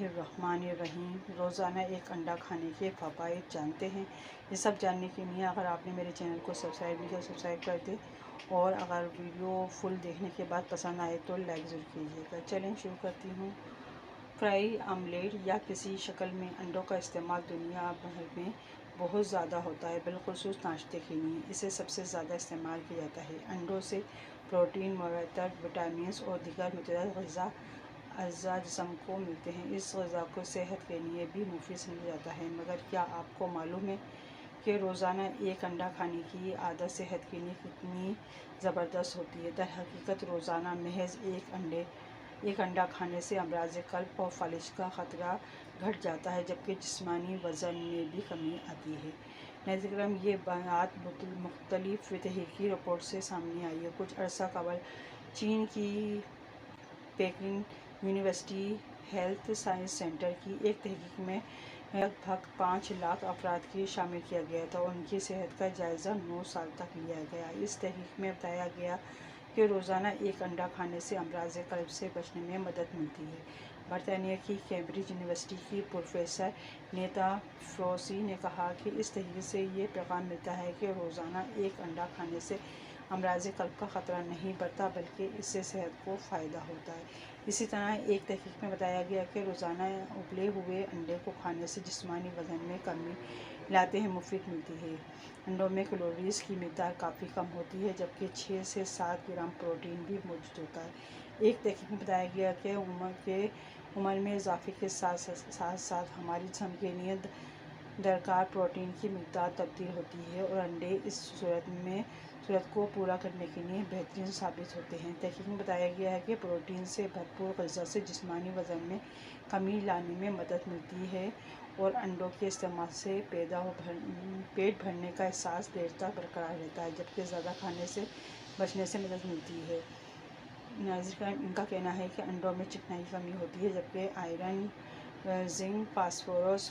बिस्मिल्लाहिर्रहमानिर्रहीम। रोज़ाना एक अंडा खाने के फ़वाइद जानते हैं। ये सब जानने के लिए अगर आपने मेरे चैनल को सब्सक्राइब नहीं किया सब्सक्राइब कर दें, और अगर वीडियो फुल देखने के बाद पसंद आए तो लाइक ज़रूर कीजिएगा। चलें शुरू करती हूँ। फ्राई आमलेट या किसी शक्ल में अंडों का इस्तेमाल दुनिया भर में बहुत ज़्यादा होता है, बिलखुसूस नाश्ते के लिए इसे सबसे ज़्यादा इस्तेमाल किया जाता है। अंडों से प्रोटीन, मौदात, विटामिन और दीगर मुतअद्दिद अज़्ज़ा जिस्म को मिलते हैं। इस ग़िज़ा को सेहत के लिए भी मुफीद समझा जाता है। मगर क्या आपको मालूम है कि रोज़ाना एक अंडा खाने की आदत सेहत के लिए कितनी ज़बरदस्त होती है? दरहकीकत रोज़ाना महज एक अंडा खाने से अमराज़ क़ल्ब और फ़ालिज का ख़तरा घट जाता है, जबकि जिस्मानी वज़न में भी कमी आती है। नाज़रीन, ये बात मुख्तलिफ़ तहक़ीक़ी रिपोर्ट से सामने आई है। कुछ अरसा कबल चीन की packing university health science centre की एक तहक़ीक़ में लगभग 5 लाख अफराद की शामिल किया गया था और उनकी सेहत का जायज़ा 9 साल तक लिया गया। इस तहक़ीक़ में बताया गया कि रोज़ाना एक अंडा खाने से अमराज़ क़ल्ब से बचने में मदद मिलती है। बरतानिया की कैम्ब्रिज यूनिवर्सिटी की प्रोफेसर नेता फ्रोसी ने कहा कि इस तहक़ीक़ से ये पैगाम मिलता है कि रोज़ाना एक अंडा खाने से अमराज़ क़ल्ब का ख़तरा नहीं बढ़ता, बल्कि इससे सेहत को फ़ायदा होता है। इसी तरह एक तहक़ीक़ में बताया गया कि रोज़ाना उबले हुए अंडे को खाने से जिस्मानी वज़न में कमी लाते हैं मुफीद मिलती है। अंडों में कैलोरीज़ की मिक़दार काफ़ी कम होती है, जबकि 6 से 7 ग्राम प्रोटीन भी मौजूद होता है। एक तहक़ीक़ में बताया गया कि उम्र में इजाफ़े के साथ साथ हमारे जिस्म के लिए दरकार प्रोटीन की मिक़दार तब्दील होती है और अंडे इस सूरत को पूरा करने के लिए बेहतरीन साबित होते हैं। तहक़ीक़ में बताया गया है कि प्रोटीन से भरपूर ग़िज़ा से जिस्मानी वज़न में कमी लाने में मदद मिलती है और अंडों के इस्तेमाल से पेट भरने का एहसास देर तक बरकरार रहता है, जबकि ज़्यादा खाने से बचने से मदद मिलती है। नाज़रीन, इनका कहना है कि अंडों में चिकनाई की कमी होती है, जबकि आयरन, जिंक, फास्फोरस,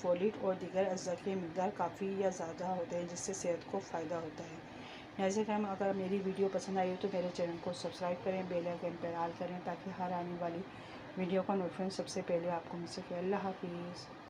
फोलेट और दीगर अज़्ज़ा की मिक़दार काफ़ी या ज़्यादा होते हैं, जिससे सेहत को फ़ायदा होता है। नाज़रीन, अगर मेरी वीडियो पसंद आई हो तो मेरे चैनल को सब्सक्राइब करें, बेल आइकन पर ऑल करें, ताकि हर आने वाली वीडियो का नोटिफिकेशन सबसे पहले आपको मिल सके। अल्लाह हाफ़िज़।